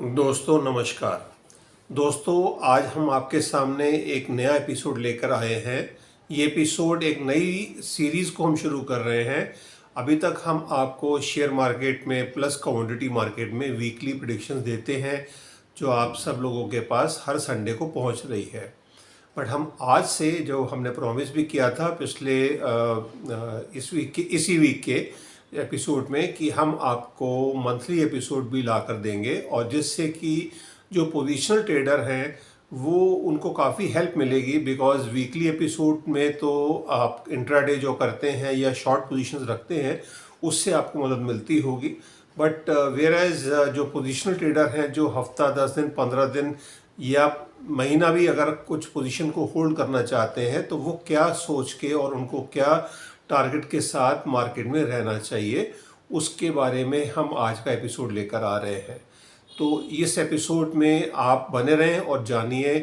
दोस्तों नमस्कार। दोस्तों आज हम आपके सामने एक नया एपिसोड लेकर आए हैं। ये एपिसोड एक नई सीरीज़ को हम शुरू कर रहे हैं। अभी तक हम आपको शेयर मार्केट में प्लस कमोडिटी मार्केट में वीकली प्रेडिक्शंस देते हैं जो आप सब लोगों के पास हर संडे को पहुंच रही है। बट हम आज से जो हमने प्रॉमिस भी किया था पिछले इसी वीक के एपिसोड में कि हम आपको मंथली एपिसोड भी ला कर देंगे और जिससे कि जो पोजीशनल ट्रेडर हैं वो उनको काफ़ी हेल्प मिलेगी। बिकॉज वीकली एपिसोड में तो आप इंट्राडे जो करते हैं या शॉर्ट पोजीशंस रखते हैं उससे आपको मदद मिलती होगी। बट वेयर एज जो पोजीशनल ट्रेडर हैं जो हफ्ता 10 दिन 15 दिन या महीना भी अगर कुछ पोजीशन को होल्ड करना चाहते हैं तो वो क्या सोच के और उनको क्या टारगेट के साथ मार्केट में रहना चाहिए उसके बारे में हम आज का एपिसोड लेकर आ रहे हैं। तो इस एपिसोड में आप बने रहें और जानिए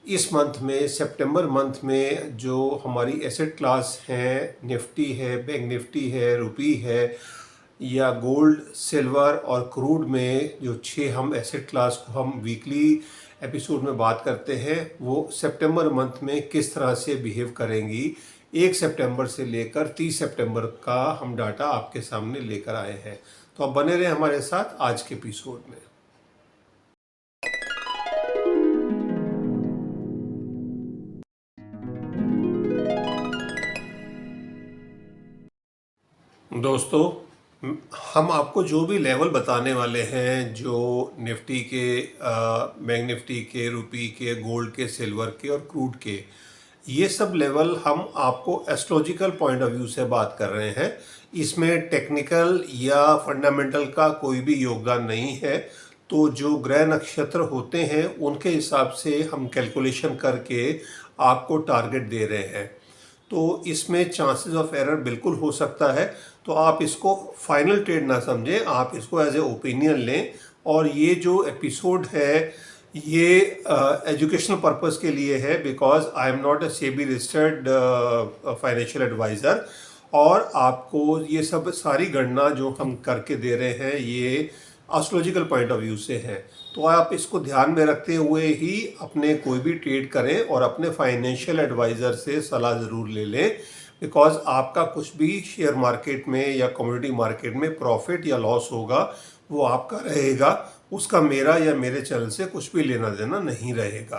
इस मंथ में सितंबर मंथ में जो हमारी एसेट क्लास हैं, निफ्टी है, बैंक निफ्टी है, रुपी है या गोल्ड, सिल्वर और क्रूड में जो 6 हम एसेट क्लास को हम वीकली एपिसोड में बात करते हैं वो सितंबर मंथ में किस तरह से बिहेव करेंगी। 1 सितंबर से लेकर 30 सितंबर का हम डाटा आपके सामने लेकर आए हैं। तो आप बने रहे हमारे साथ आज के एपिसोड में। दोस्तों हम आपको जो भी लेवल बताने वाले हैं जो निफ्टी के, बैंक निफ्टी के, रुपी के, गोल्ड के, सिल्वर के और क्रूड के, ये सब लेवल हम आपको एस्ट्रोलॉजिकल पॉइंट ऑफ व्यू से बात कर रहे हैं। इसमें टेक्निकल या फंडामेंटल का कोई भी योगदान नहीं है। तो जो ग्रह नक्षत्र होते हैं उनके हिसाब से हम कैलकुलेशन करके आपको टारगेट दे रहे हैं। तो इसमें चांसेस ऑफ एरर बिल्कुल हो सकता है। तो आप इसको फाइनल ट्रेड ना समझें, आप इसको एज ए ओपिनियन लें। और ये जो एपिसोड है ये एजुकेशनल पर्पस के लिए है because I am not a SEBI registered financial adviser. और आपको ये सब सारी गणना जो हम करके दे रहे हैं ये एस्ट्रोलॉजिकल पॉइंट ऑफ व्यू से है। तो आप इसको ध्यान में रखते हुए ही अपने कोई भी ट्रेड करें और अपने फाइनेंशियल एडवाइज़र से सलाह ज़रूर ले लें। बिकॉज आपका कुछ भी शेयर मार्केट में या कमोडिटी मार्केट में प्रॉफिट या लॉस होगा वो आपका रहेगा, उसका मेरा या मेरे चैनल से कुछ भी लेना देना नहीं रहेगा।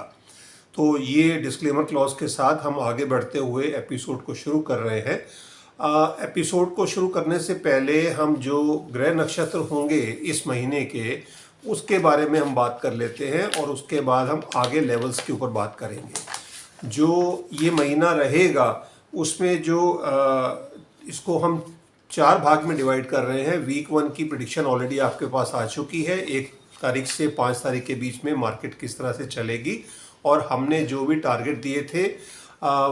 तो ये डिस्क्लेमर क्लॉज के साथ हम आगे बढ़ते हुए एपिसोड को शुरू कर रहे हैं। एपिसोड को शुरू करने से पहले हम जो ग्रह नक्षत्र होंगे इस महीने के उसके बारे में हम बात कर लेते हैं और उसके बाद हम आगे लेवल्स के ऊपर बात करेंगे। जो ये महीना रहेगा उसमें जो इसको हम 4 भाग में डिवाइड कर रहे हैं। वीक 1 की प्रेडिक्शन ऑलरेडी आपके पास आ चुकी है। 1 तारीख से 5 तारीख के बीच में मार्केट किस तरह से चलेगी और हमने जो भी टारगेट दिए थे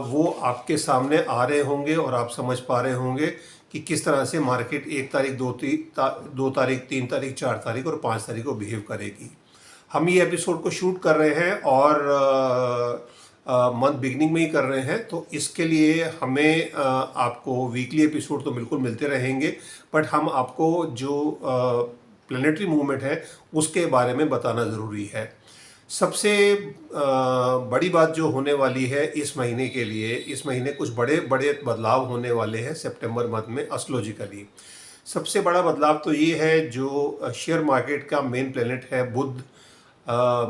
वो आपके सामने आ रहे होंगे और आप समझ पा रहे होंगे कि किस तरह से मार्केट 1 तारीख, 2 तारीख, 3 तारीख, 4 तारीख और 5 तारीख को बिहेव करेगी। हम ये एपिसोड को शूट कर रहे हैं और मंथ बिगनिंग में ही कर रहे हैं। तो इसके लिए हमें आपको वीकली एपिसोड तो बिल्कुल मिलते रहेंगे बट हम आपको जो प्लैनेटरी मूवमेंट है उसके बारे में बताना ज़रूरी है। सबसे बड़ी बात जो होने वाली है इस महीने के लिए, इस महीने कुछ बड़े बड़े बदलाव होने वाले हैं सितंबर मंथ में एस्ट्रोलॉजिकली। सबसे बड़ा बदलाव तो ये है जो शेयर मार्केट का मेन प्लैनेट है बुध,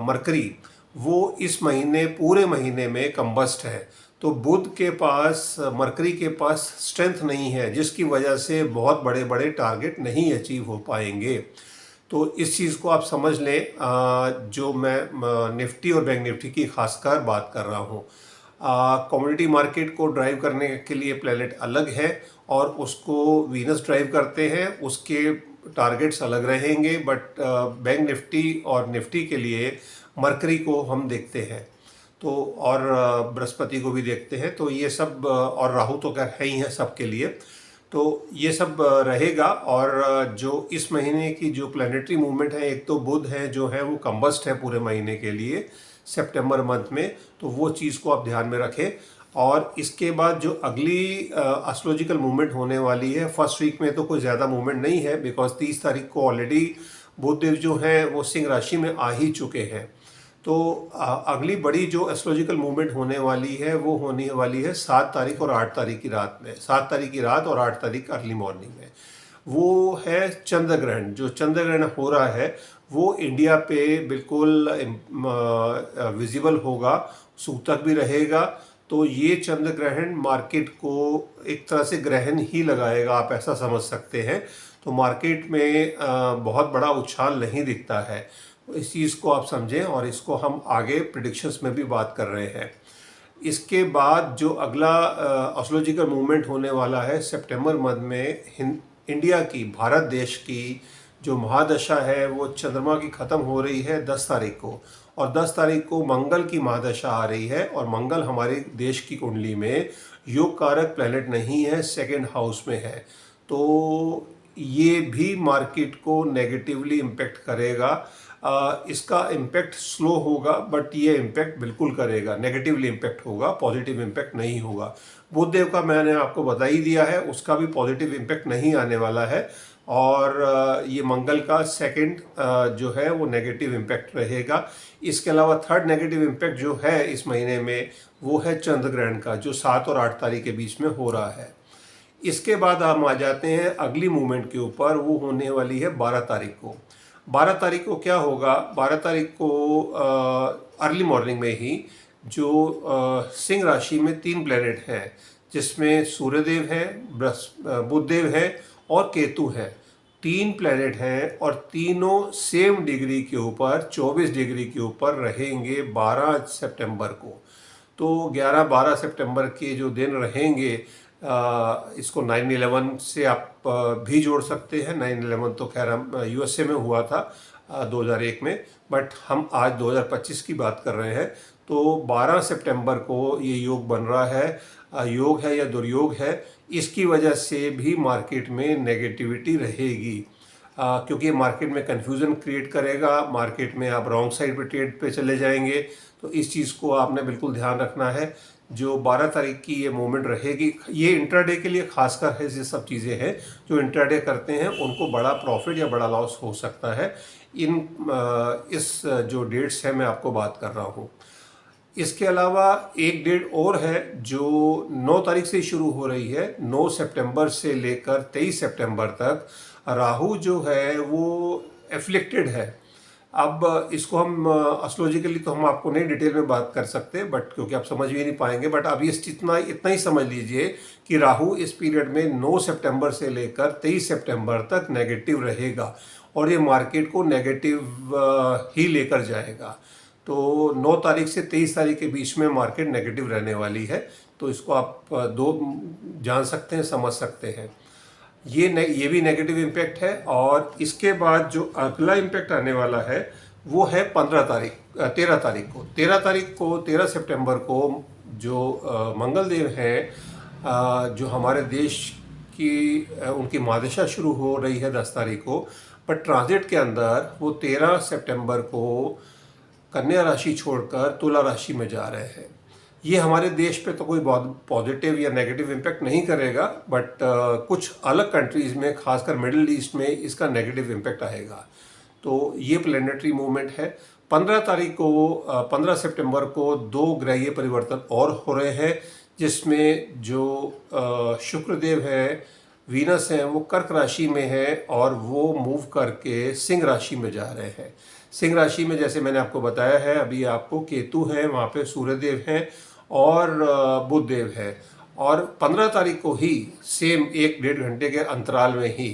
मरकरी, वो इस महीने पूरे महीने में कंबस्ट है। तो बुध के पास, मरकरी के पास स्ट्रेंथ नहीं है जिसकी वजह से बहुत बड़े बड़े टारगेट नहीं अचीव हो पाएंगे। तो इस चीज़ को आप समझ लें। जो मैं निफ्टी और बैंक निफ्टी की खासकर बात कर रहा हूँ, कमोडिटी मार्केट को ड्राइव करने के लिए प्लैनेट अलग है और उसको वीनस ड्राइव करते हैं, उसके टारगेट्स अलग रहेंगे। बट बैंक निफ्टी और निफ्टी के लिए मरकरी को हम देखते हैं तो और बृहस्पति को भी देखते हैं। तो ये सब और राहु तो क्या है ही है सबके लिए। तो ये सब रहेगा। और जो इस महीने की जो प्लैनेटरी मूवमेंट है, एक तो बुध है जो है वो कंबस्ट है पूरे महीने के लिए सितंबर मंथ में, तो वो चीज़ को आप ध्यान में रखें। और इसके बाद जो अगली एस्ट्रोलॉजिकल मूवमेंट होने वाली है फर्स्ट वीक में तो कोई ज़्यादा मूवमेंट नहीं है बिकॉज 30 तारीख को ऑलरेडी बुधदेव जो हैं वो सिंह राशि में आ ही चुके हैं। तो अगली बड़ी जो एस्ट्रोलॉजिकल मूवमेंट होने वाली है वो होने वाली है 7 तारीख और 8 तारीख की रात में, 7 तारीख की रात और 8 तारीख अर्ली मॉर्निंग में। वो है चंद्र ग्रहण। जो चंद्र ग्रहण हो रहा है वो इंडिया पे बिल्कुल विजिबल होगा, सूतक भी रहेगा। तो ये चंद्र ग्रहण मार्केट को एक तरह से ग्रहण ही लगाएगा, आप ऐसा समझ सकते हैं। तो मार्केट में बहुत बड़ा उछाल नहीं दिखता है। इस चीज़ को आप समझें और इसको हम आगे प्रिडिक्शंस में भी बात कर रहे हैं। इसके बाद जो अगला एस्ट्रोलॉजिकल मूवमेंट होने वाला है सितंबर मंथ में, इंडिया की, भारत देश की जो महादशा है वो चंद्रमा की ख़त्म हो रही है 10 तारीख को, और 10 तारीख को मंगल की महादशा आ रही है। और मंगल हमारे देश की कुंडली में योग कारक प्लैनेट नहीं है, सेकंड हाउस में है। तो ये भी मार्केट को नेगेटिवली इम्पेक्ट करेगा। इसका इम्पेक्ट स्लो होगा, बट ये इम्पेक्ट बिल्कुल करेगा, नेगेटिवली इम्पेक्ट होगा, पॉजिटिव इम्पेक्ट नहीं होगा। बुधदेव का मैंने आपको बता ही दिया है, उसका भी पॉजिटिव इम्पेक्ट नहीं आने वाला है। और ये मंगल का सेकंड जो है वो नेगेटिव इम्पेक्ट रहेगा। इसके अलावा थर्ड नेगेटिव इम्पेक्ट जो है इस महीने में वो है चंद्र ग्रहण का, जो 7 और 8 तारीख के बीच में हो रहा है। इसके बाद हम आ जाते हैं अगली मूवमेंट के ऊपर, वो होने वाली है 12 तारीख को। 12 तारीख को क्या होगा? 12 तारीख को अर्ली मॉर्निंग में ही जो सिंह राशि में 3 प्लैनेट हैं, जिसमें सूर्यदेव है, बुधदेव है और केतु है। 3 प्लैनेट हैं और तीनों सेम डिग्री के ऊपर, 24 डिग्री के ऊपर रहेंगे 12 सितंबर को। तो 11-12 सितंबर के जो दिन रहेंगे, इसको 9/11 से आप भी जोड़ सकते हैं। 9/11 तो खैर हम यूएसए में हुआ था 2001 में, बट हम आज 2025 की बात कर रहे हैं। तो 12 सितंबर को ये योग बन रहा है, योग है या दुर्योग है, इसकी वजह से भी मार्केट में नेगेटिविटी रहेगी। क्योंकि ये मार्केट में कन्फ्यूज़न क्रिएट करेगा, मार्केट में आप रॉन्ग साइड पे ट्रेड पे चले जाएंगे। तो इस चीज़ को आपने बिल्कुल ध्यान रखना है। जो 12 तारीख की ये मूवमेंट रहेगी, ये इंट्राडे के लिए खासकर है। ये सब चीज़ें हैं जो इंट्राडे करते हैं उनको बड़ा प्रॉफिट या बड़ा लॉस हो सकता है। इस जो डेट्स है मैं आपको बात कर रहा हूँ। इसके अलावा एक डेट और है जो 9 तारीख से शुरू हो रही है। 9 सितंबर से लेकर 23 सितंबर तक राहु जो है वो एफ्लिक्टेड है। अब इसको हम एस्ट्रोलॉजिकली तो हम आपको नहीं डिटेल में बात कर सकते, बट क्योंकि आप समझ भी नहीं पाएंगे। बट अब इतना ही समझ लीजिए कि राहु इस पीरियड में 9 सितंबर से लेकर 23 सितंबर तक नेगेटिव रहेगा और ये मार्केट को नेगेटिव ही लेकर जाएगा। तो 9 तारीख से 23 तारीख के बीच में मार्केट नेगेटिव रहने वाली है। तो इसको आप जान सकते हैं, समझ सकते हैं। ये भी नेगेटिव इम्पैक्ट है। और इसके बाद जो अगला इम्पैक्ट आने वाला है वो है 13 तारीख को। 13 सितंबर को जो मंगलदेव हैं, जो हमारे देश की उनकी महादशा शुरू हो रही है 10 तारीख को, पर ट्रांजिट के अंदर वो 13 सितंबर को कन्या राशि छोड़कर तुला राशि में जा रहे हैं। ये हमारे देश पे तो कोई बहुत पॉजिटिव या नेगेटिव इम्पैक्ट नहीं करेगा, बट कुछ अलग कंट्रीज़ में, खासकर मिडिल ईस्ट में, इसका नेगेटिव इम्पैक्ट आएगा। तो ये प्लैनेटरी मूवमेंट है। 15 सितंबर को 2 ग्रहीय परिवर्तन और हो रहे हैं, जिसमें जो शुक्रदेव है, वीनस है, वो कर्क राशि में है और वो मूव करके सिंह राशि में जा रहे हैं। सिंह राशि में जैसे मैंने आपको बताया है, अभी आपको केतु है, वहाँ पे सूर्यदेव हैं और बुधदेव है। और 15 तारीख को ही सेम 1-1.5 घंटे के अंतराल में ही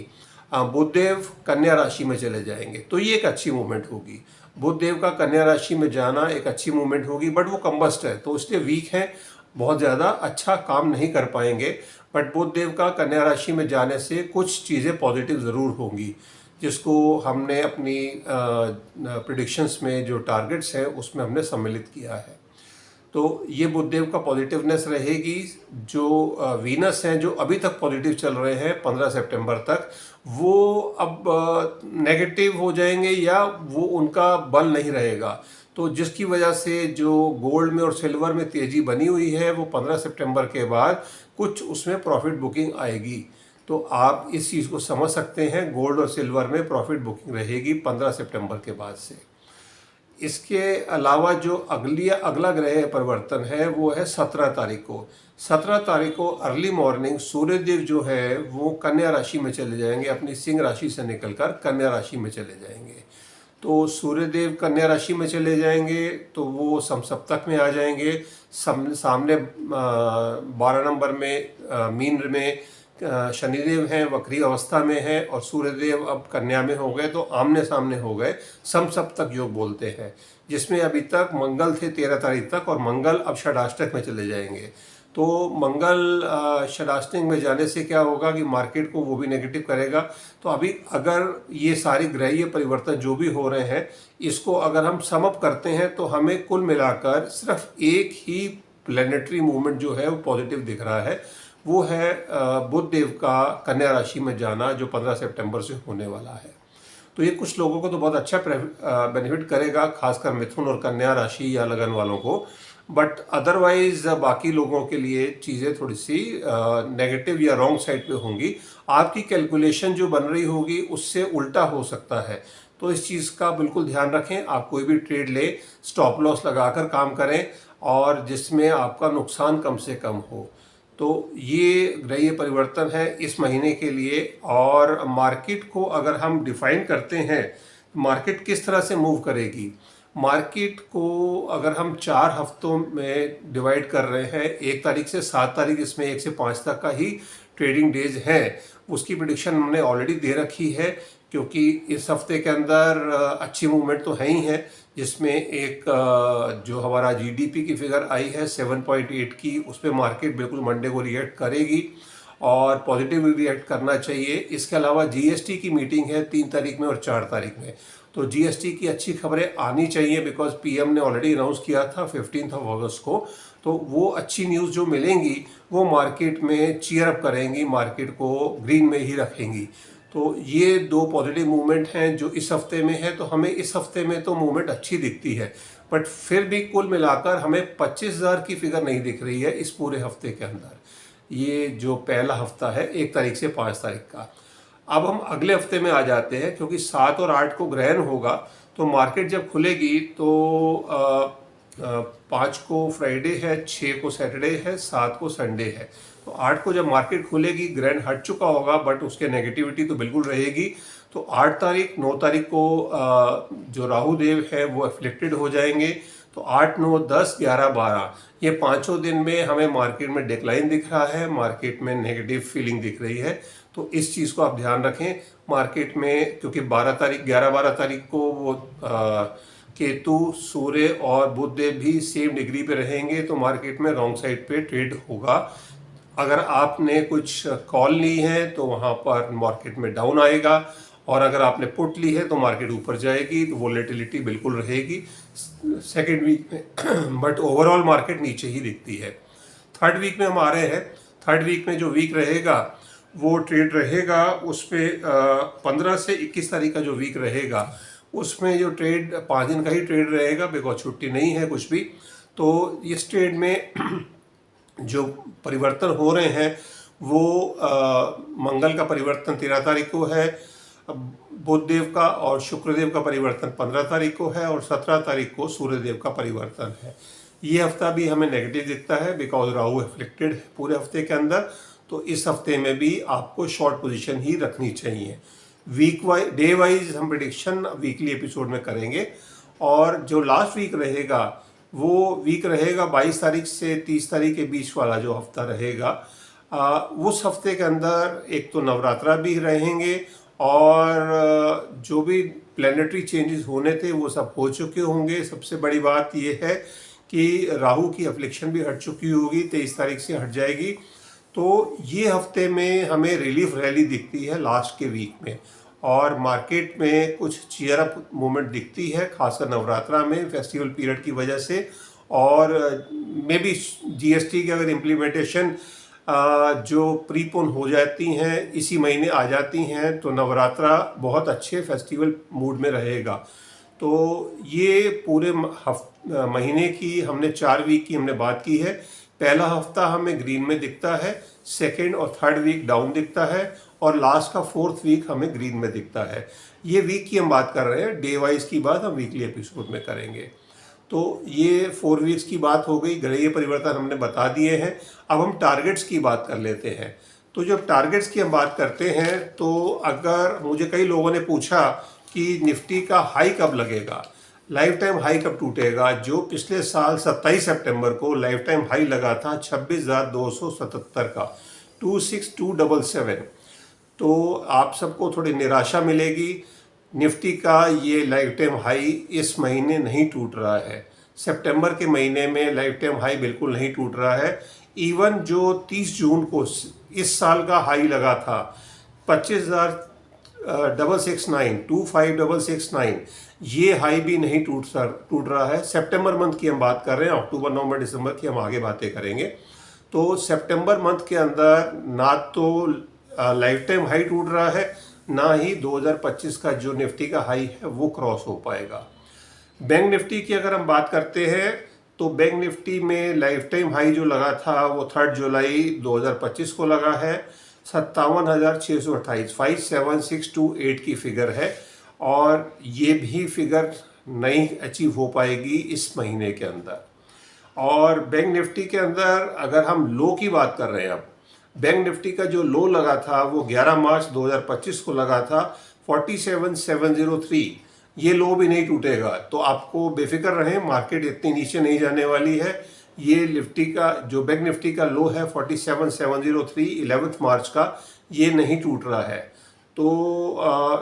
बुधदेव कन्या राशि में चले जाएंगे। तो ये एक अच्छी मूवमेंट होगी। बुधदेव का कन्या राशि में जाना एक अच्छी मूवमेंट होगी, बट वो कम्बस्ट है तो इसलिए वीक है, बहुत ज़्यादा अच्छा काम नहीं कर पाएंगे। बट बुधदेव का कन्या राशि में जाने से कुछ चीज़ें पॉजिटिव ज़रूर होंगी, जिसको हमने अपनी प्रिडिक्शंस में जो टारगेट्स हैं उसमें हमने सम्मिलित किया है। तो ये बुधदेव का पॉजिटिवनेस रहेगी। जो वीनस हैं, जो अभी तक पॉजिटिव चल रहे हैं 15 सितंबर तक, वो अब नेगेटिव हो जाएंगे या वो उनका बल नहीं रहेगा। तो जिसकी वजह से जो गोल्ड में और सिल्वर में तेज़ी बनी हुई है, वो 15 सितंबर के बाद कुछ उसमें प्रॉफिट बुकिंग आएगी। तो आप इस चीज़ को समझ सकते हैं, गोल्ड और सिल्वर में प्रॉफिट बुकिंग रहेगी 15 सितंबर के बाद से। इसके अलावा जो अगला ग्रह परिवर्तन है वो है 17 तारीख को। 17 तारीख को अर्ली मॉर्निंग सूर्यदेव जो है वो कन्या राशि में चले जाएंगे, अपनी सिंह राशि से निकलकर कन्या राशि में चले जाएंगे। तो सूर्यदेव कन्या राशि में चले जाएंगे तो वो समसप्तक में आ जाएंगे। सामने 12 नंबर में मीन में शनिदेव हैं, वक्री अवस्था में है, और सूर्यदेव अब कन्या में हो गए, तो आमने सामने हो गए। समसप्तक योग बोलते हैं, जिसमें अभी तक मंगल थे 13 तारीख तक, और मंगल अब षडाष्टक में चले जाएंगे। तो मंगल षडाष्टक में जाने से क्या होगा कि मार्केट को वो भी नेगेटिव करेगा। तो अभी अगर ये सारी ग्रहीय परिवर्तन जो भी हो रहे हैं, इसको अगर हम सम अप करते हैं तो हमें कुल मिलाकर सिर्फ एक ही प्लैनेटरी मूवमेंट जो है वो पॉजिटिव दिख रहा है। वो है बुध देव का कन्या राशि में जाना, जो 15 सितंबर से होने वाला है। तो ये कुछ लोगों को तो बहुत अच्छा बेनिफिट करेगा, खासकर मिथुन और कन्या राशि या लगन वालों को। बट अदरवाइज बाकी लोगों के लिए चीज़ें थोड़ी सी नेगेटिव या रॉन्ग साइड पे होंगी। आपकी कैलकुलेशन जो बन रही होगी उससे उल्टा हो सकता है। तो इस चीज़ का बिल्कुल ध्यान रखें। आप कोई भी ट्रेड ले, स्टॉप लॉस लगाकर काम करें, और जिसमें आपका नुकसान कम से कम हो। तो ये ग्रहीय परिवर्तन है इस महीने के लिए। और मार्केट को अगर हम डिफाइन करते हैं, मार्केट किस तरह से मूव करेगी, मार्केट को अगर हम 4 हफ्तों में डिवाइड कर रहे हैं, 1 तारीख से 7 तारीख, इसमें 1 से 5 तक का ही ट्रेडिंग डेज है, उसकी प्रेडिक्शन हमने ऑलरेडी दे रखी है। क्योंकि इस हफ्ते के अंदर अच्छी मूवमेंट तो है ही है, जिसमें एक जो हमारा जीडीपी की फिगर आई है 7.8 की, उस पर मार्केट बिल्कुल मंडे को रिएक्ट करेगी और पॉजिटिव रिएक्ट करना चाहिए। इसके अलावा जीएसटी की मीटिंग है 3 तारीख में और 4 तारीख में, तो जीएसटी की अच्छी खबरें आनी चाहिए, बिकॉज पीएम ने ऑलरेडी अनाउंस किया था 15 अगस्त को। तो वो अच्छी न्यूज़ जो मिलेंगी वो मार्केट में चीयर अप करेंगी, मार्केट को ग्रीन में ही रखेंगी। तो ये 2 पॉजिटिव मूवमेंट हैं जो इस हफ्ते में है। तो हमें इस हफ्ते में तो मूवमेंट अच्छी दिखती है, बट फिर भी कुल मिलाकर हमें 25,000 की फिगर नहीं दिख रही है इस पूरे हफ्ते के अंदर। ये जो पहला हफ्ता है 1 तारीख से 5 तारीख का। अब हम अगले हफ्ते में आ जाते हैं, क्योंकि 7 और 8 को ग्रहण होगा। तो मार्केट जब खुलेगी तो 5 को फ्राइडे है, 6 को सैटरडे है, 7 को संडे है। तो 8 को जब मार्केट खुलेगी, ग्रहण हट चुका होगा, बट उसके नेगेटिविटी तो बिल्कुल रहेगी। तो 8 तारीख 9 तारीख को जो राहु देव है वो अफ्लिक्टेड हो जाएंगे। तो 8, 9, 10, 11, 12 ये 5 दिन में हमें मार्केट में डिक्लाइन दिख रहा है, मार्केट में नेगेटिव फीलिंग दिख रही है। तो इस चीज़ को आप ध्यान रखें मार्केट में, क्योंकि 11-12 तारीख को वो केतु, सूर्य और बुध देव भी सेम डिग्री पे रहेंगे। तो मार्केट में रॉन्ग साइड पे ट्रेड होगा। अगर आपने कुछ कॉल ली है तो वहाँ पर मार्केट में डाउन आएगा, और अगर आपने पुट ली है तो मार्केट ऊपर जाएगी। तो वोलेटिलिटी बिल्कुल रहेगी सेकेंड वीक में, बट ओवरऑल मार्केट नीचे ही दिखती है। थर्ड वीक में हम आ रहे हैं। थर्ड वीक में जो वीक रहेगा वो ट्रेड रहेगा, उस पर 15 से 21 तारीख का जो वीक रहेगा उसमें जो ट्रेड 5 दिन का ही ट्रेड रहेगा, बिकॉज छुट्टी नहीं है कुछ भी। तो इस ट्रेड में जो परिवर्तन हो रहे हैं वो मंगल का परिवर्तन 13 तारीख को है, बुध देव का और शुक्रदेव का परिवर्तन 15 तारीख को है, और 17 तारीख को सूर्यदेव का परिवर्तन है। ये हफ्ता भी हमें नेगेटिव दिखता है, बिकॉज राहु एफ्लिक्टेड है पूरे हफ्ते के अंदर। तो इस हफ्ते में भी आपको शॉर्ट पोजीशन ही रखनी चाहिए। वीक वाइज, डे वाइज हम प्रेडिक्शन वीकली एपिसोड में करेंगे। और जो लास्ट वीक रहेगा वो वीक रहेगा 22 तारीख से 30 तारीख के बीच वाला जो हफ्ता रहेगा। उस हफ्ते के अंदर एक तो नवरात्रा भी रहेंगे, और जो भी प्लैनेटरी चेंजेस होने थे वो सब हो चुके होंगे। सबसे बड़ी बात ये है कि राहु की अफ्लिक्शन भी हट चुकी होगी, 23 तारीख से हट जाएगी। तो ये हफ्ते में हमें रिलीफ रैली दिखती है लास्ट के वीक में, और मार्केट में कुछ चीयर अप मूवमेंट दिखती है, खासकर नवरात्रा में फेस्टिवल पीरियड की वजह से। और मे बी जीएसटी की अगर इम्प्लीमेंटेशन जो प्रीपोन हो जाती हैं, इसी महीने आ जाती हैं, तो नवरात्रा बहुत अच्छे फेस्टिवल मूड में रहेगा। तो ये पूरे महीने की हमने 4 वीक की हमने बात की है पहला हफ्ता हमें ग्रीन में दिखता है, सेकेंड और थर्ड वीक डाउन दिखता है, और लास्ट का फोर्थ वीक हमें ग्रीन में दिखता है। ये वीक की हम बात कर रहे हैं, डे वाइज की बात हम वीकली एपिसोड में करेंगे। तो ये 4 वीक्स की बात हो गई, ग्रहीय परिवर्तन हमने बता दिए हैं। अब हम टारगेट्स की बात कर लेते हैं। तो जब टारगेट्स की हम बात करते हैं, तो अगर मुझे कई लोगों ने पूछा कि निफ्टी का हाई कब लगेगा, लाइफ टाइम हाई कब टूटेगा, जो पिछले साल 27 सितंबर को लाइफ टाइम हाई लगा था 26,277 का, 26277। तो आप सबको थोड़ी निराशा मिलेगी, निफ्टी का ये लाइफ टाइम हाई इस महीने नहीं टूट रहा है। सितंबर के महीने में लाइफ टाइम हाई बिल्कुल नहीं टूट रहा है। इवन जो 30 जून को इस साल का हाई लगा था 25,669 ये हाई भी नहीं टूट रहा है। सितंबर मंथ की हम बात कर रहे हैं, अक्टूबर नवंबर दिसंबर की हम आगे बातें करेंगे। तो सितंबर मंथ के अंदर ना तो लाइफ टाइम हाई टूट रहा है, ना ही 2025 का जो निफ्टी का हाई है वो क्रॉस हो पाएगा। बैंक निफ्टी की अगर हम बात करते हैं, तो बैंक निफ्टी में लाइफ टाइम हाई जो लगा था वो 3 जुलाई 2025 को लगा है, 57,628, 57628 की फिगर है, और ये भी फिगर नहीं अचीव हो पाएगी इस महीने के अंदर। और बैंक निफ्टी के अंदर अगर हम लो की बात कर रहे हैं, अब बैंक निफ्टी का जो लो लगा था वो 11 मार्च 2025 को लगा था 47,703, ये लो भी नहीं टूटेगा। तो आपको बेफिक्र रहें, मार्केट इतनी नीचे नहीं जाने वाली है। ये निफ्टी का जो बैंक निफ्टी का लो है 47,703 11 मार्च का, ये नहीं टूट रहा है। तो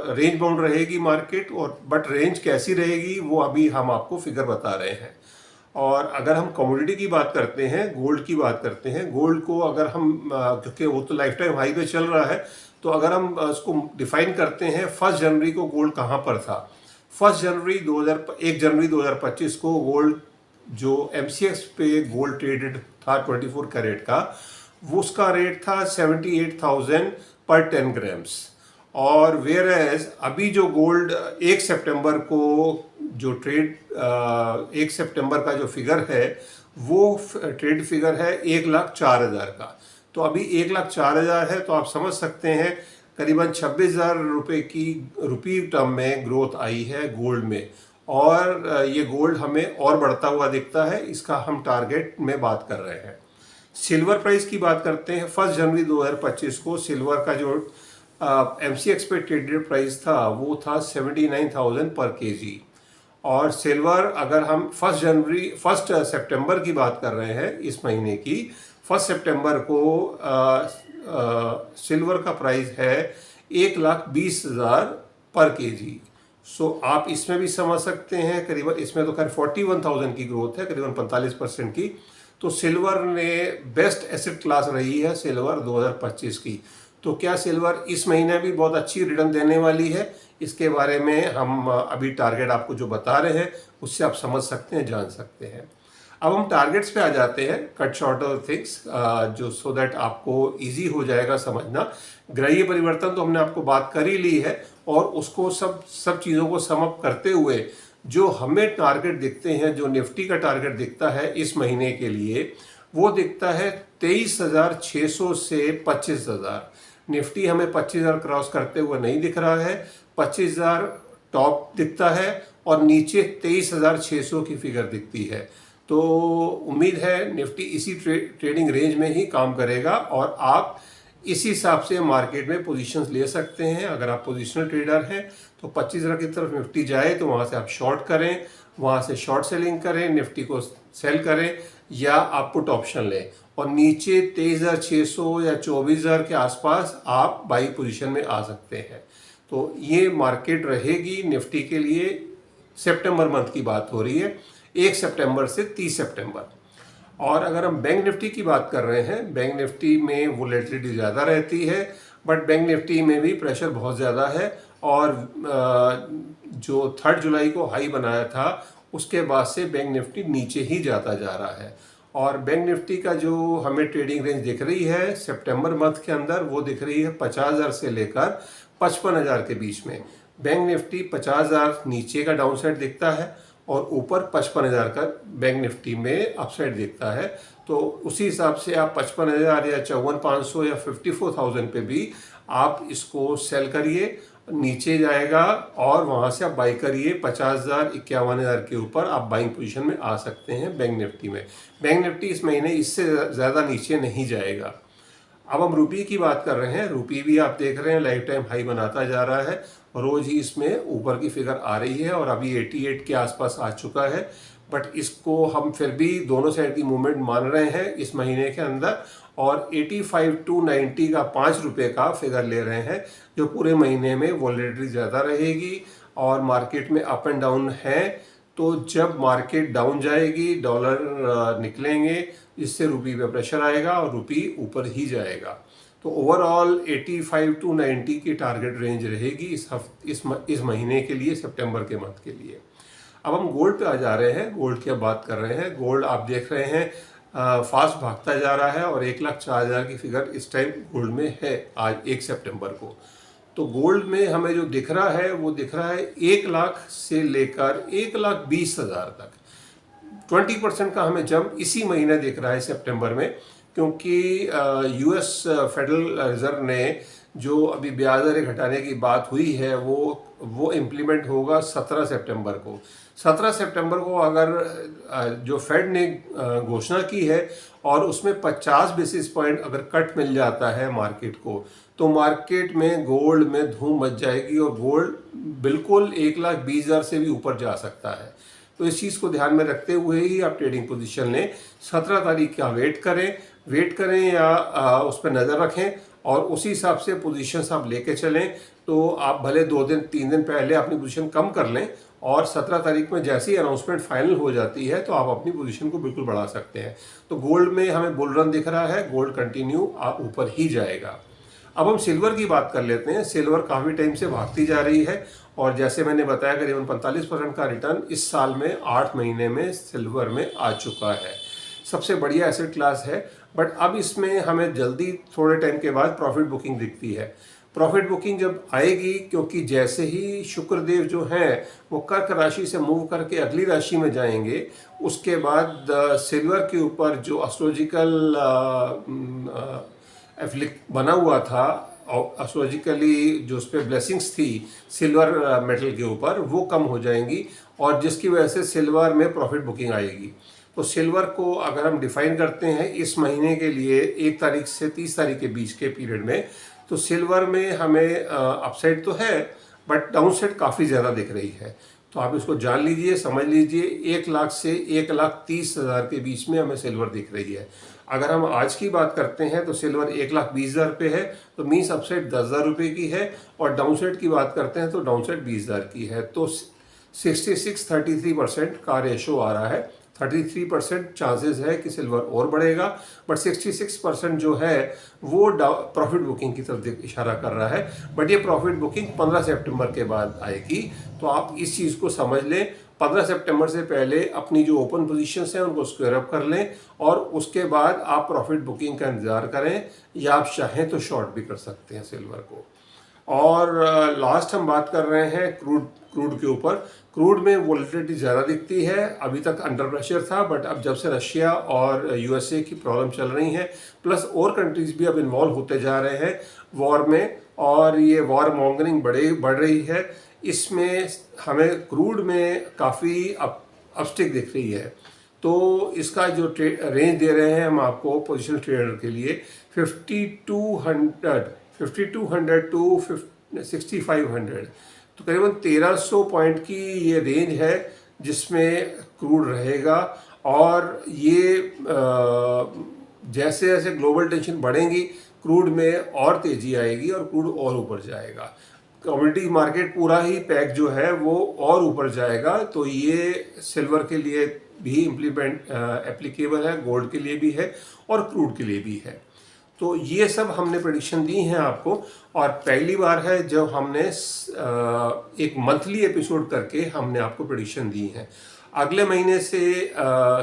रेंज बाउंड रहेगी मार्केट, और बट रेंज कैसी रहेगी वो अभी हम आपको फिगर बता रहे हैं। और अगर हम कमोडिटी की बात करते हैं, गोल्ड की बात करते हैं, गोल्ड को अगर हम क्योंकि वो तो लाइफ टाइम हाई पे चल रहा है, तो अगर हम उसको डिफाइन करते हैं, 1 जनवरी को गोल्ड कहाँ पर था। 1 जनवरी 2025 को गोल्ड जो MCX पे गोल्ड ट्रेडेड था 24 कैरेट का, वो उसका रेट था 78,000 पर 10 ग्राम्स। और वेयर एज अभी जो गोल्ड 1 सितंबर को जो ट्रेड 1 सितंबर का जो फिगर है वो ट्रेड फिगर है 1,04,000 का। तो अभी 1,04,000 है, तो आप समझ सकते हैं करीबन 26,000 रुपये की रुपी टर्म में ग्रोथ आई है गोल्ड में। और ये गोल्ड हमें और बढ़ता हुआ दिखता है, इसका हम टारगेट में बात कर रहे हैं। सिल्वर प्राइस की बात करते हैं, 1 जनवरी 2025 को सिल्वर का जो MCX पे ट्रेडेड प्राइस था वो था 79,000 पर केजी। और सिल्वर अगर हम 1 सितंबर की बात कर रहे हैं, इस महीने की 1 सितंबर को सिल्वर का प्राइस है 1,20,000 पर केजी। सो आप इसमें भी समझ सकते हैं, करीबन इसमें तो खैर 41,000 की ग्रोथ है, करीबन 45% की। तो सिल्वर ने बेस्ट एसेट क्लास रही है सिल्वर 2025 की। तो क्या सिल्वर इस महीने भी बहुत अच्छी रिटर्न देने वाली है, इसके बारे में हम अभी टारगेट आपको जो बता रहे हैं उससे आप समझ सकते हैं, जान सकते हैं। अब हम टारगेट्स पे आ जाते हैं, कट शॉर्टर थिंग्स, जो सो दैट आपको इजी हो जाएगा समझना। ग्रहीय परिवर्तन तो हमने आपको बात कर ही ली है, और उसको सब चीज़ों को सम अप करते हुए जो हमें टारगेट दिखते हैं, जो निफ्टी का टारगेट दिखता है इस महीने के लिए, वो दिखता है 23,600 से 25,000। निफ्टी हमें 25,000 क्रॉस करते हुए नहीं दिख रहा है, 25,000 टॉप दिखता है और नीचे 23,600 की फिगर दिखती है। तो उम्मीद है निफ्टी इसी ट्रेडिंग रेंज में ही काम करेगा, और आप इसी हिसाब से मार्केट में पोजीशंस ले सकते हैं। अगर आप पोजीशनल ट्रेडर हैं तो 25,000 की तरफ निफ्टी जाए तो वहाँ से आप शॉर्ट करें, वहाँ से शॉर्ट सेलिंग करें, निफ्टी को सेल करें, या आप पुट ऑप्शन लें, और नीचे 23,600 या 24,000 के आसपास आप बाई पोजीशन में आ सकते हैं। तो ये मार्केट रहेगी निफ्टी के लिए। सितंबर मंथ की बात हो रही है, 1 सितंबर से 30 सितंबर। और अगर हम बैंक निफ्टी की बात कर रहे हैं, बैंक निफ्टी में वोलेटिलिटी ज़्यादा रहती है, बट बैंक निफ्टी में भी प्रेशर बहुत ज़्यादा है। और जो 3 जुलाई को हाई बनाया था उसके बाद से बैंक निफ्टी नीचे ही जाता जा रहा है। और बैंक निफ्टी का जो हमें ट्रेडिंग रेंज दिख रही है सितंबर मंथ के अंदर, वो दिख रही है 50,000 से लेकर 55,000 के बीच में। बैंक निफ्टी 50,000 नीचे का डाउन साइड दिखता है, और ऊपर 55,000 का बैंक निफ्टी में अपसाइड दिखता है। तो उसी हिसाब से आप 55,000 या 54,500 या 54,000 पे भी आप इसको सेल करिए, नीचे जाएगा और वहाँ से आप बाई करिए। 50,000 51,000 के ऊपर आप बाइंग पोजीशन में आ सकते हैं बैंक निफ्टी में। बैंक निफ्टी इस महीने इससे ज़्यादा नीचे नहीं जाएगा। अब हम रुपये की बात कर रहे हैं। रुपये भी आप देख रहे हैं लाइफ टाइम हाई बनाता जा रहा है, रोज़ ही इसमें ऊपर की फिगर आ रही है और अभी 88 के आसपास आ चुका है। बट इसको हम फिर भी दोनों साइड की मूवमेंट मान रहे हैं इस महीने के अंदर, और 85 टू 90 का 5 रुपये का फिगर ले रहे हैं, जो पूरे महीने में वॉलेटिलिटी ज़्यादा रहेगी और मार्केट में अप एंड डाउन है। तो जब मार्केट डाउन जाएगी डॉलर निकलेंगे, जिससे रुपये पे प्रेशर आएगा और रुपये ऊपर ही जाएगा। तो ओवरऑल 85 टू 90 की टारगेट रेंज रहेगी इस महीने के लिए, सितंबर के मंथ के लिए। अब हम गोल्ड पे आ जा रहे हैं। गोल्ड की अब बात कर रहे हैं। गोल्ड आप देख रहे हैं फास्ट भागता जा रहा है और 1,04,000 की फिगर इस टाइम गोल्ड में है आज 1 सितंबर को। तो गोल्ड में हमें जो दिख रहा है वो दिख रहा है 1 लाख से लेकर 1,20,000 तक। 20% का हमें जंप इसी महीने दिख रहा है सितंबर में, क्योंकि यूएस फेडरल रिजर्व ने जो अभी ब्याज दरें घटाने की बात हुई है वो इम्प्लीमेंट होगा 17 सितंबर को। 17 सितंबर को अगर जो फेड ने घोषणा की है और उसमें 50 बेसिस पॉइंट अगर कट मिल जाता है मार्केट को, तो मार्केट में गोल्ड में धूम मच जाएगी और गोल्ड बिल्कुल 1,20,000 से भी ऊपर जा सकता है। तो इस चीज़ को ध्यान में रखते हुए ही आप ट्रेडिंग पोजीशन लें। 17 तारीख का वेट करें या उस पर नज़र रखें और उसी हिसाब से पोजीशंस आप लेके चलें। तो आप भले 2 दिन 3 दिन पहले अपनी पोजीशन कम कर लें और 17 तारीख में जैसे ही अनाउंसमेंट फाइनल हो जाती है तो आप अपनी पोजीशन को बिल्कुल बढ़ा सकते हैं। तो गोल्ड में हमें बुल रन दिख रहा है, गोल्ड कंटिन्यू ऊपर ही जाएगा। अब हम सिल्वर की बात कर लेते हैं। सिल्वर काफ़ी टाइम से भागती जा रही है और जैसे मैंने बताया करीबन 45% का रिटर्न इस साल में 8 महीने में सिल्वर में आ चुका है। सबसे बढ़िया एसेट क्लास है, बट अब इसमें हमें जल्दी थोड़े टाइम के बाद प्रॉफिट बुकिंग दिखती है। प्रॉफिट बुकिंग जब आएगी, क्योंकि जैसे ही शुक्रदेव जो हैं वो कर्क राशि से मूव करके अगली राशि में जाएंगे, उसके बाद सिल्वर के ऊपर जो एस्ट्रोलॉजिकल बना हुआ था और एस्ट्रोलॉजिकली जो उस पर ब्लेसिंग्स थी सिल्वर मेटल के ऊपर, वो कम हो जाएंगी और जिसकी वजह से सिल्वर में प्रॉफिट बुकिंग आएगी। तो सिल्वर को अगर हम डिफाइन करते हैं इस महीने के लिए 1 तारीख से 30 तारीख के बीच के पीरियड में, तो सिल्वर में हमें अपसाइड तो है बट डाउनसाइड काफ़ी ज़्यादा दिख रही है। तो आप इसको जान लीजिए, समझ लीजिए, 1 लाख से 1,30,000 के बीच में हमें सिल्वर दिख रही है। अगर हम आज की बात करते हैं तो सिल्वर 1,20,000 पे है, तो मीन्स अपसाइड 10,000 रुपये की है, और डाउनसाइड की बात करते हैं तो डाउनसाइड 20,000 की है। तो 66-33% का रेशो आ रहा है। 33% चांसेस है कि सिल्वर और बढ़ेगा, बट 66% जो है वो प्रॉफिट बुकिंग की तरफ इशारा कर रहा है। बट ये प्रॉफिट बुकिंग 15 सितंबर के बाद आएगी, तो आप इस चीज़ को समझ लें। 15 सितंबर से पहले अपनी जो ओपन पोजीशंस हैं उनको स्क्वायर अप कर लें और उसके बाद आप प्रॉफिट बुकिंग का इंतज़ार करें, या आप चाहें तो शॉर्ट भी कर सकते हैं सिल्वर को। और लास्ट हम बात कर रहे हैं क्रूड के ऊपर। क्रूड में वोलेटिलिटी ज़्यादा दिखती है, अभी तक अंडर प्रेशर था, बट अब जब से रशिया और यूएसए की प्रॉब्लम चल रही हैं, प्लस और कंट्रीज़ भी अब इन्वॉल्व होते जा रहे हैं वॉर में, और ये वॉर मॉन्गरिंग बढ़ रही है, इसमें हमें क्रूड में काफ़ी अपस्टिक दिख रही है। तो इसका जो रेंज दे रहे हैं हम आपको पोजिशनल ट्रेडर के लिए 5200 टू 6500, तो करीबन 1300 पॉइंट की ये रेंज है जिसमें क्रूड रहेगा। और ये जैसे जैसे ग्लोबल टेंशन बढ़ेंगी क्रूड में और तेज़ी आएगी और क्रूड और ऊपर जाएगा। कमोडिटी मार्केट पूरा ही पैक जो है वो और ऊपर जाएगा। तो ये सिल्वर के लिए भी एप्लीकेबल है, गोल्ड के लिए भी है और क्रूड के लिए भी है। तो ये सब हमने प्रेडिक्शन दी हैं आपको, और पहली बार है जब हमने एक मंथली एपिसोड करके हमने आपको प्रेडिक्शन दी है। अगले महीने से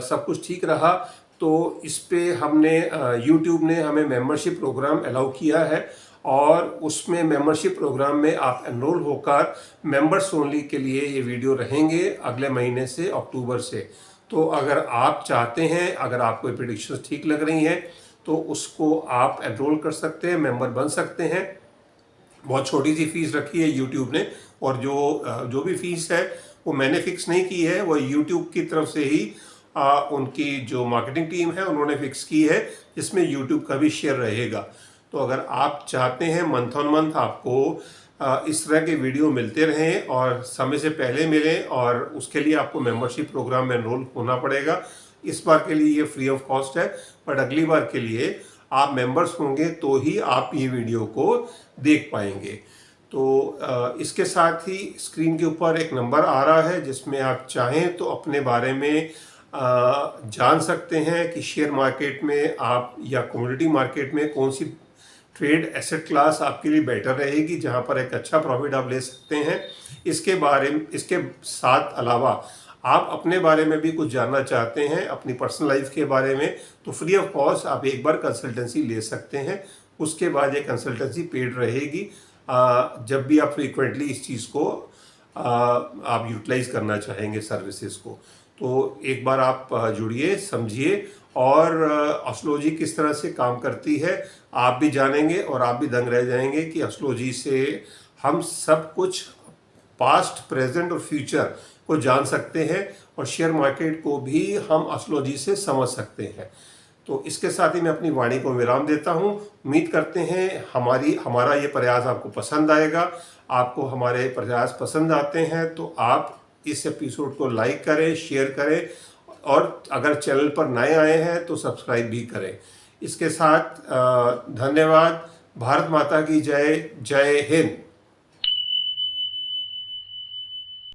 सब कुछ ठीक रहा तो इस पे हमने YouTube ने हमें मेंबरशिप प्रोग्राम अलाउ किया है, और उसमें मेंबरशिप प्रोग्राम में आप एनरोल होकर मेंबर्स ओनली के लिए ये वीडियो रहेंगे अगले महीने से, अक्टूबर से। तो अगर आप चाहते हैं, अगर आपको प्रेडिक्शंस ठीक लग रही हैं तो उसको आप एनरोल कर सकते हैं, मेंबर बन सकते हैं। बहुत छोटी सी फीस रखी है यूट्यूब ने, और जो भी फीस है वो मैंने फिक्स नहीं की है, वो यूट्यूब की तरफ से ही उनकी जो मार्केटिंग टीम है उन्होंने फिक्स की है, जिसमें यूट्यूब का भी शेयर रहेगा। तो अगर आप चाहते हैं मंथ ऑन मंथ आपको इस तरह के वीडियो मिलते रहें और समय से पहले मिलें, और उसके लिए आपको मेंबरशिप प्रोग्राम में एनरोल होना पड़ेगा। इस बार के लिए ये फ्री ऑफ कॉस्ट है, बट अगली बार के लिए आप मेंबर्स होंगे तो ही आप ये वीडियो को देख पाएंगे। तो इसके साथ ही स्क्रीन के ऊपर एक नंबर आ रहा है जिसमें आप चाहें तो अपने बारे में जान सकते हैं कि शेयर मार्केट में आप या कमोडिटी मार्केट में कौन सी ट्रेड एसेट क्लास आपके लिए बेटर रहेगी, जहां पर एक अच्छा प्रॉफिट आप ले सकते हैं। इसके साथ अलावा आप अपने बारे में भी कुछ जानना चाहते हैं, अपनी पर्सनल लाइफ के बारे में, तो फ्री ऑफ कॉस्ट आप एक बार कंसल्टेंसी ले सकते हैं। उसके बाद ये कंसल्टेंसी पेड रहेगी जब भी आप फ्रीक्वेंटली इस चीज़ को आप यूटिलाइज करना चाहेंगे सर्विसेज को। तो एक बार आप जुड़िए, समझिए, और एस्ट्रोलॉजी किस तरह से काम करती है आप भी जानेंगे, और आप भी दंग रह जाएंगे कि एस्ट्रोलॉजी से हम सब कुछ पास्ट, प्रेजेंट और फ्यूचर को जान सकते हैं, और शेयर मार्केट को भी हम एस्ट्रोलॉजी से समझ सकते हैं। तो इसके साथ ही मैं अपनी वाणी को विराम देता हूँ। उम्मीद करते हैं हमारा ये प्रयास आपको पसंद आएगा। आपको हमारे प्रयास पसंद आते हैं तो आप इस एपिसोड को लाइक करें, शेयर करें, और अगर चैनल पर नए आए हैं तो सब्सक्राइब भी करें। इसके साथ धन्यवाद। भारत माता की जय। जय हिंद।